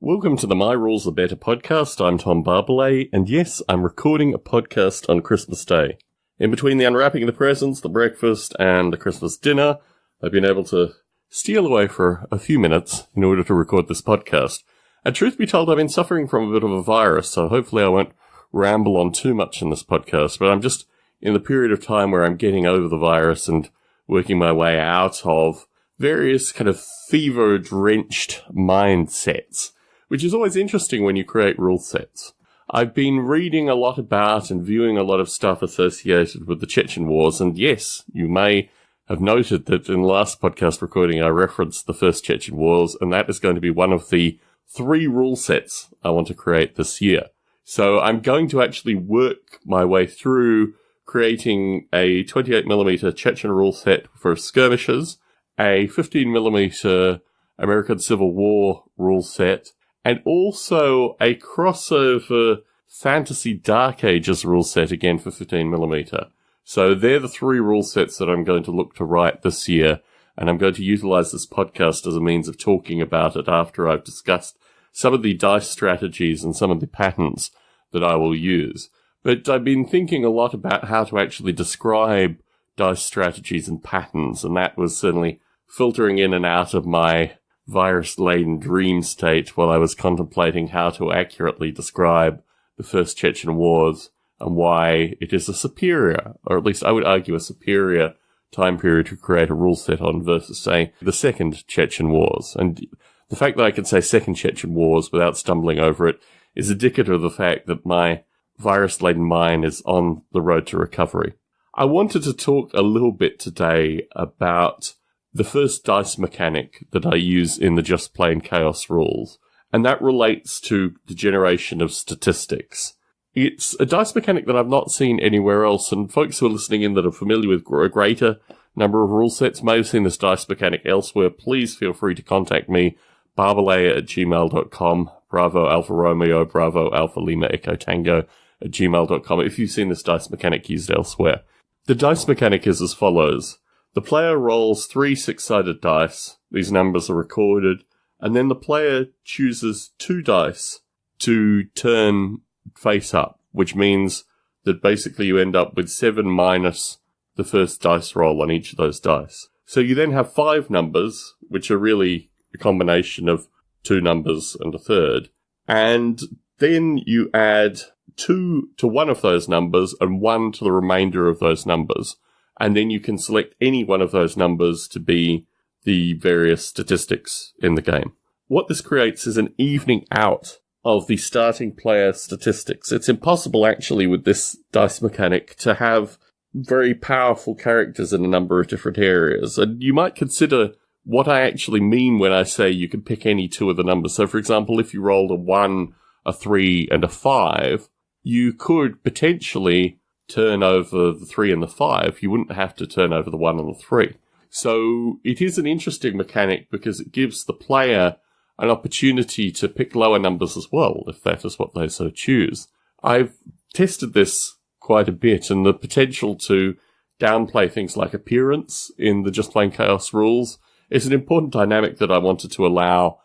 Welcome to the My Rules Are Better podcast. I'm Tom Barbalet, and yes, I'm recording a podcast on Christmas Day. In between the unwrapping of the presents, the breakfast, and the Christmas dinner, I've been able to steal away for a few minutes in order to record this podcast. And truth be told, I've been suffering from a bit of a virus, so hopefully I won't ramble on too much in this podcast, but I'm just in the period of time where I'm getting over the virus and working my way out of various kind of fever-drenched mindsets, which is always interesting when you create rule sets. I've been reading a lot about and viewing a lot of stuff associated with the Chechen Wars, and yes, you may have noted that in the last podcast recording I referenced the first Chechen Wars, and that is going to be one of the 3 rule sets I want to create this year. So I'm going to actually work my way through creating a 28mm Chechen rule set for skirmishes, a 15mm American Civil War rule set, and also a crossover Fantasy Dark Ages rule set again for 15mm. So they're the 3 rule sets that I'm going to look to write this year, and I'm going to utilize this podcast as a means of talking about it after I've discussed some of the dice strategies and some of the patterns that I will use. But I've been thinking a lot about how to actually describe dice strategies and patterns, and that was certainly filtering in and out of my virus-laden dream state while I was contemplating how to accurately describe the first Chechen Wars and why it is a superior, or at least I would argue a superior time period to create a rule set on versus, say, the second Chechen Wars. And the fact that I can say second Chechen Wars without stumbling over it is indicative of the fact that my virus-laden mind is on the road to recovery. I wanted to talk a little bit today about the first dice mechanic that I use in the Just Plain Chaos rules, and that relates to the generation of statistics. It's a dice mechanic that I've not seen anywhere else, and folks who are listening in that are familiar with a greater number of rule sets may have seen this dice mechanic elsewhere. Please feel free to contact me, barbalay@gmail.com, Bravo Alpha Romeo, Bravo Alpha Lima Echo Tango @gmail.com if you've seen this dice mechanic used elsewhere. The dice mechanic is as follows. The player rolls 3 6-sided dice. These numbers are recorded. And then the player chooses 2 dice to turn face up, which means that basically you end up with 7 minus the first dice roll on each of those dice. So you then have 5 numbers, which are really a combination of 2 numbers and a third. And then you add 2 to one of those numbers and 1 to the remainder of those numbers. And then you can select any one of those numbers to be the various statistics in the game. What this creates is an evening out of the starting player statistics. It's impossible, actually, with this dice mechanic to have very powerful characters in a number of different areas. And you might consider what I actually mean when I say you can pick any 2 of the numbers. So, for example, if you rolled a 1, a 3, and a 5, you could potentially turn over the 3 and the 5, you wouldn't have to turn over the 1 and the 3. So it is an interesting mechanic because it gives the player an opportunity to pick lower numbers as well, if that is what they so choose. I've tested this quite a bit, and the potential to downplay things like appearance in the Just Plain Chaos rules is an important dynamic that I wanted to allow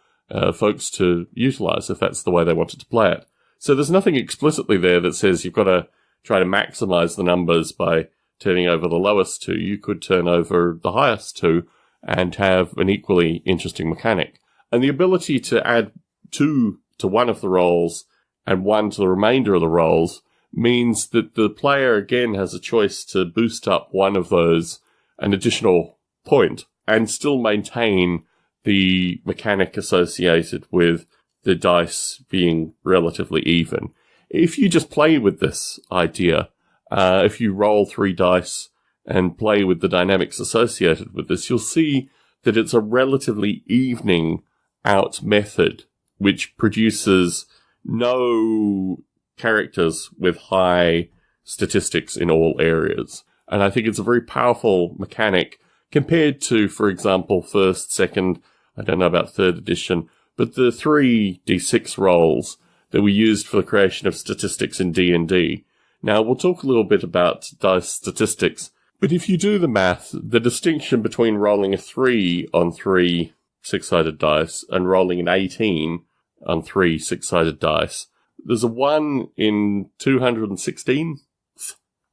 folks to utilize if that's the way they wanted to play it. So there's nothing explicitly there that says you've got to try to maximize the numbers by turning over the lowest 2. You could turn over the highest 2 and have an equally interesting mechanic. And the ability to add 2 to one of the rolls and 1 to the remainder of the rolls means that the player again has a choice to boost up one of those an additional point and still maintain the mechanic associated with the dice being relatively even. If you just play with this idea, if you roll 3 dice and play with the dynamics associated with this, you'll see that it's a relatively evening out method, which produces no characters with high statistics in all areas. And I think it's a very powerful mechanic compared to, for example, first, second, I don't know about third edition, but the 3d6 rolls that we used for the creation of statistics in D&D. Now, we'll talk a little bit about dice statistics, but if you do the math, the distinction between rolling a 3 on 3 6-sided dice and rolling an 18 on 3 six-sided dice. There's a 1 in 216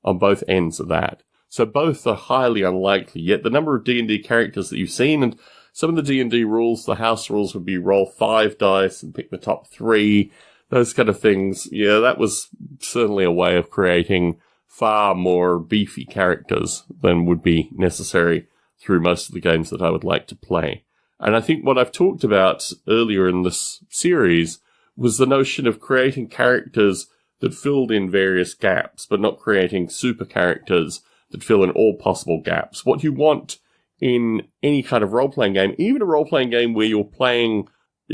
on both ends of that. So both are highly unlikely, yet the number of D&D characters that you've seen, and some of the D&D rules, the house rules would be roll 5 dice and pick the top 3, those kind of things. Yeah, that was certainly a way of creating far more beefy characters than would be necessary through most of the games that I would like to play. And I think what I've talked about earlier in this series was the notion of creating characters that filled in various gaps, but not creating super characters that fill in all possible gaps. What you want in any kind of role-playing game, even a role-playing game where you're playing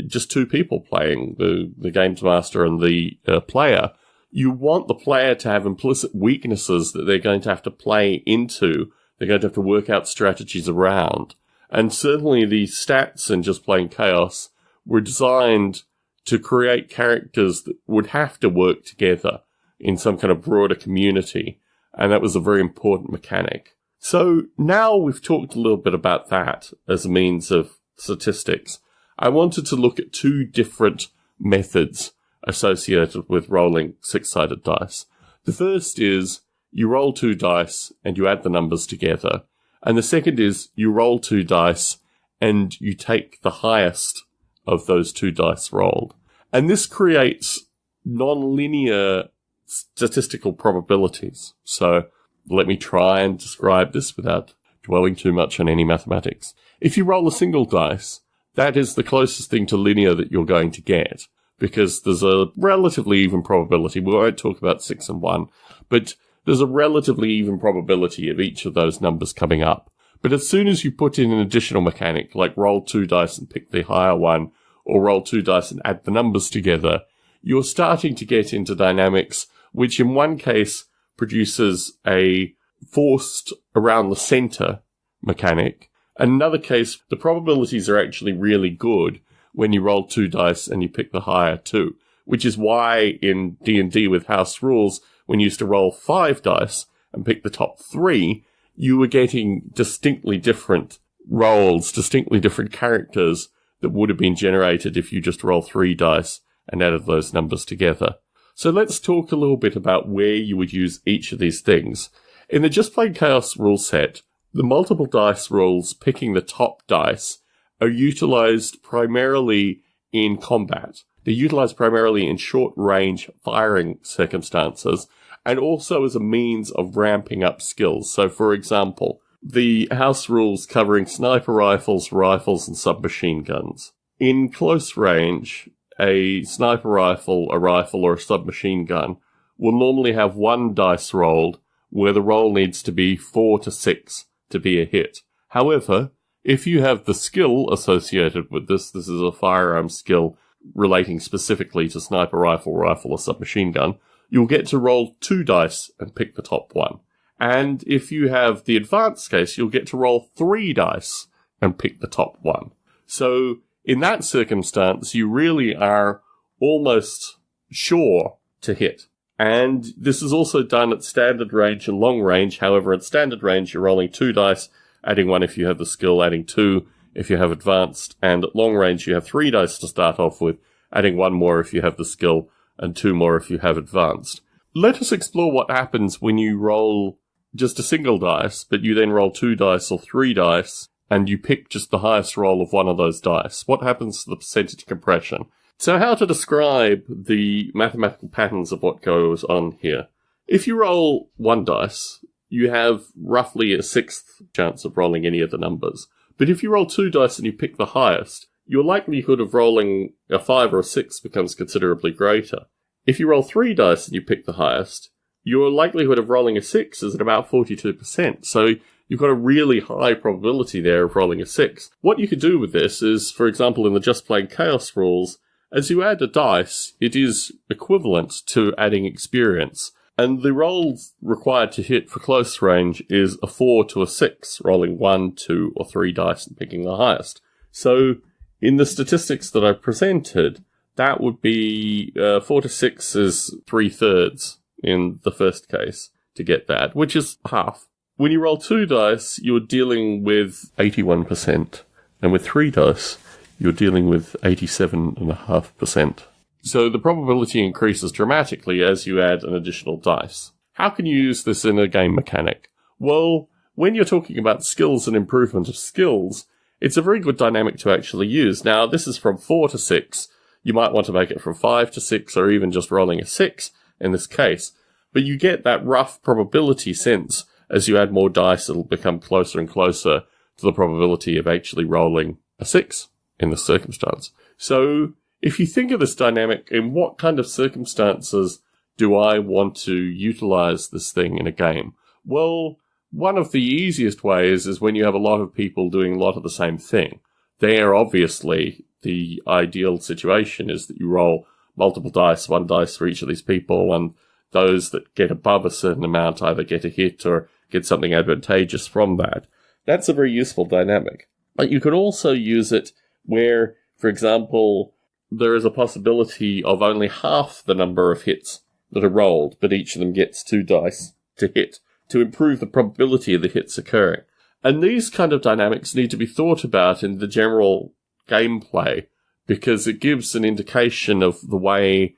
just 2 people playing, the games master and the player, you want the player to have implicit weaknesses that they're going to have to play into, they're going to have to work out strategies around. And certainly the stats in Just Plain Chaos were designed to create characters that would have to work together in some kind of broader community. And that was a very important mechanic. So now we've talked a little bit about that as a means of statistics. I wanted to look at 2 different methods associated with rolling six-sided dice. The first is you roll 2 dice and you add the numbers together. And the second is you roll 2 dice and you take the highest of those 2 dice rolled. And this creates non-linear statistical probabilities. So let me try and describe this without dwelling too much on any mathematics. If you roll a single dice, that is the closest thing to linear that you're going to get, because there's a relatively even probability. We won't talk about 6 and 1, but there's a relatively even probability of each of those numbers coming up. But as soon as you put in an additional mechanic, like roll 2 dice and pick the higher one, or roll 2 dice and add the numbers together, you're starting to get into dynamics which in one case produces a forced around the center mechanic. In another case, the probabilities are actually really good when you roll 2 dice and you pick the higher 2, which is why in D&D with house rules, when you used to roll 5 dice and pick the top 3, you were getting distinctly different rolls, distinctly different characters that would have been generated if you just roll 3 dice and added those numbers together. So let's talk a little bit about where you would use each of these things. In the Just Plain Chaos rule set, the multiple dice rules picking the top dice are utilized primarily in combat. They're utilized primarily in short-range firing circumstances, and also as a means of ramping up skills. So, for example, the house rules covering sniper rifles, rifles, and submachine guns. In close range, a sniper rifle, a rifle, or a submachine gun will normally have 1 dice rolled, where the roll needs to be 4 to 6 to be a hit. However, if you have the skill associated with this is a firearm skill relating specifically to sniper rifle, rifle, or submachine gun, you'll get to roll 2 dice and pick the top one. And if you have the advanced case, you'll get to roll 3 dice and pick the top one. So in that circumstance, you really are almost sure to hit. And this is also done at standard range and long range. However, at standard range, you're rolling 2 dice, adding 1 if you have the skill, adding 2 if you have advanced. And at long range, you have 3 dice to start off with, adding 1 more if you have the skill, and 2 more if you have advanced. Let us explore what happens when you roll just a single dice, but you then roll 2 dice or 3 dice, and you pick just the highest roll of one of those dice. What happens to the percentage compression? So how to describe the mathematical patterns of what goes on here. If you roll 1 dice, you have roughly a 1/6 chance of rolling any of the numbers. But if you roll 2 dice and you pick the highest, your likelihood of rolling a 5 or a 6 becomes considerably greater. If you roll 3 dice and you pick the highest, your likelihood of rolling a 6 is at about 42%. So you've got a really high probability there of rolling a 6. What you could do with this is, for example, in the Just Plain Chaos rules, as you add a dice, it is equivalent to adding experience. And the roll required to hit for close range is a 4 to a 6, rolling 1, 2, or 3 dice and picking the highest. So in the statistics that I presented, that would be 4 to 6 is 3/3 in the first case to get that, which is half. When you roll 2 dice, you're dealing with 81%. And with 3 dice, you're dealing with 87.5%. So the probability increases dramatically as you add an additional dice. How can you use this in a game mechanic? Well, when you're talking about skills and improvement of skills, it's a very good dynamic to actually use. Now, this is from 4 to 6. You might want to make it from 5 to 6, or even just rolling a 6 in this case. But you get that rough probability sense. As you add more dice, it'll become closer and closer to the probability of actually rolling a 6 in this circumstance. So, if you think of this dynamic, in what kind of circumstances do I want to utilize this thing in a game? Well, one of the easiest ways is when you have a lot of people doing a lot of the same thing. There, obviously, the ideal situation is that you roll multiple dice, 1 dice for each of these people, and those that get above a certain amount either get a hit or get something advantageous from that. That's a very useful dynamic. But you could also use it where, for example, there is a possibility of only half the number of hits that are rolled, but each of them gets 2 dice to hit, to improve the probability of the hits occurring. And these kind of dynamics need to be thought about in the general gameplay, because it gives an indication of the way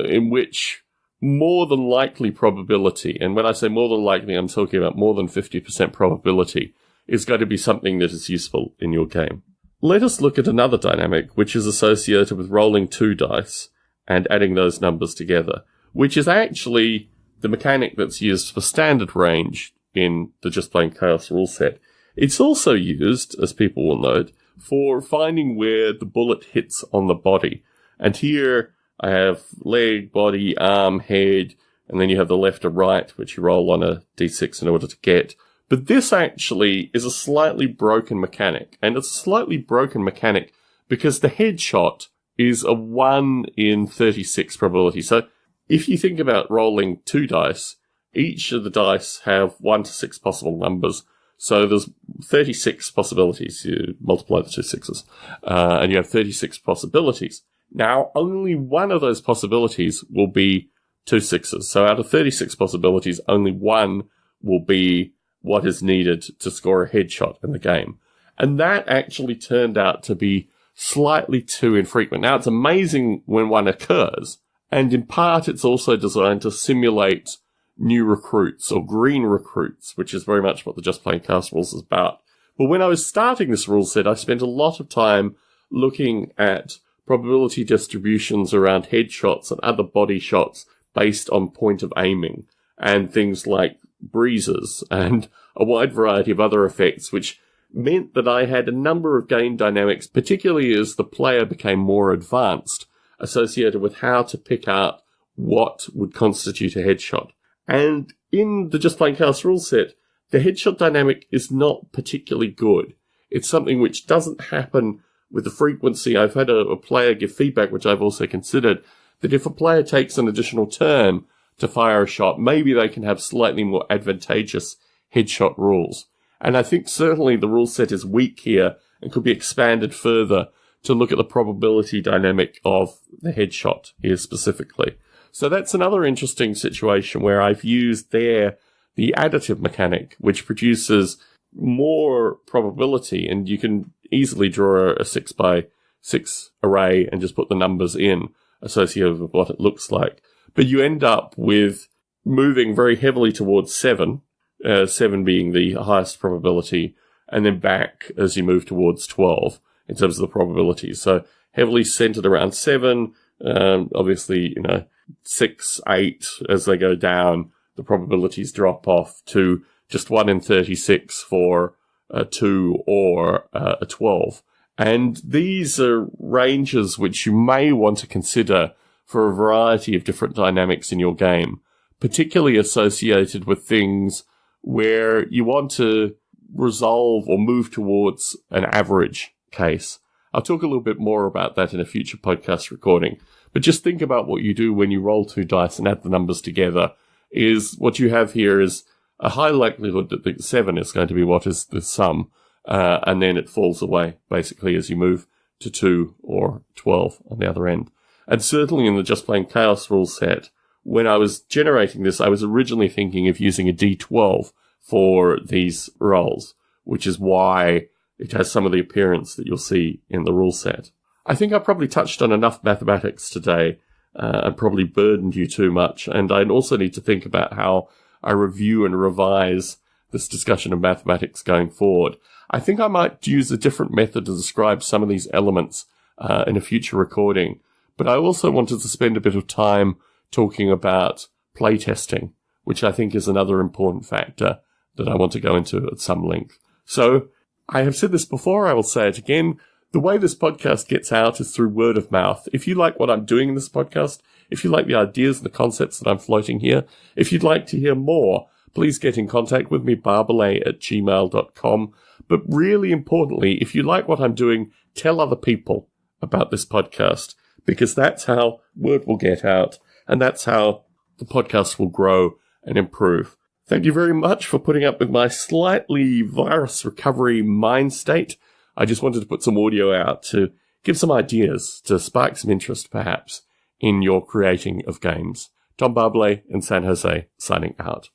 in which more than likely probability, and when I say more than likely, I'm talking about more than 50% probability, is going to be something that is useful in your game. Let us look at another dynamic, which is associated with rolling 2 dice and adding those numbers together, which is actually the mechanic that's used for standard range in the Just Plain Chaos rule set. It's also used, as people will note, for finding where the bullet hits on the body. And here I have leg, body, arm, head, and then you have the left or right, which you roll on a d6 in order to get. But this actually is a slightly broken mechanic, and it's a slightly broken mechanic because the headshot is a 1 in 36 probability. So if you think about rolling 2 dice, each of the dice have 1 to 6 possible numbers. So there's 36 possibilities. You multiply the 2 6s, and you have 36 possibilities. Now, only one of those possibilities will be 2 6s. So out of 36 possibilities, only one will be what is needed to score a headshot in the game. And that actually turned out to be slightly too infrequent. Now, it's amazing when one occurs, and in part it's also designed to simulate new recruits or green recruits, which is very much what the Just Plain Chaos rules is about. But when I was starting this rule set, I spent a lot of time looking at probability distributions around headshots and other body shots based on point of aiming, and things like breezes and a wide variety of other effects, which meant that I had a number of game dynamics, particularly as the player became more advanced, associated with how to pick out what would constitute a headshot. And in the Just Plain Chaos rule set, the headshot dynamic is not particularly good. It's something which doesn't happen with the frequency. I've had a player give feedback, which I've also considered, that if a player takes an additional turn to fire a shot, maybe they can have slightly more advantageous headshot rules. And I think certainly the rule set is weak here and could be expanded further to look at the probability dynamic of the headshot here specifically. So that's another interesting situation where I've used there the additive mechanic, which produces more probability, and you can easily draw a 6x6 array and just put the numbers in associated with what it looks like. But you end up with moving very heavily towards 7, 7 being the highest probability, and then back as you move towards 12 in terms of the probabilities. So heavily centered around 7, obviously, 6, 8, as they go down, the probabilities drop off to just 1 in 36 for a 2 or a 12. And these are ranges which you may want to consider for a variety of different dynamics in your game, particularly associated with things where you want to resolve or move towards an average case. I'll talk a little bit more about that in a future podcast recording. But just think about what you do when you roll 2 dice and add the numbers together. Is what you have here is a high likelihood that the 7 is going to be what is the sum, and then it falls away, basically, as you move to 2 or 12 on the other end. And certainly in the Just Plain Chaos rule set, when I was generating this, I was originally thinking of using a D12 for these rolls, which is why it has some of the appearance that you'll see in the rule set. I think I probably touched on enough mathematics today and probably burdened you too much. And I also need to think about how I review and revise this discussion of mathematics going forward. I think I might use a different method to describe some of these elements in a future recording. But I also wanted to spend a bit of time talking about playtesting, which I think is another important factor that I want to go into at some length. So I have said this before, I will say it again. The way this podcast gets out is through word of mouth. If you like what I'm doing in this podcast, if you like the ideas and the concepts that I'm floating here, if you'd like to hear more, please get in contact with me, barbelay@gmail.com. But really importantly, if you like what I'm doing, tell other people about this podcast, because that's how word will get out, and that's how the podcast will grow and improve. Thank you very much for putting up with my slightly virus recovery mind state. I just wanted to put some audio out to give some ideas, to spark some interest perhaps in your creating of games. Tom Barbalet in San Jose, signing out.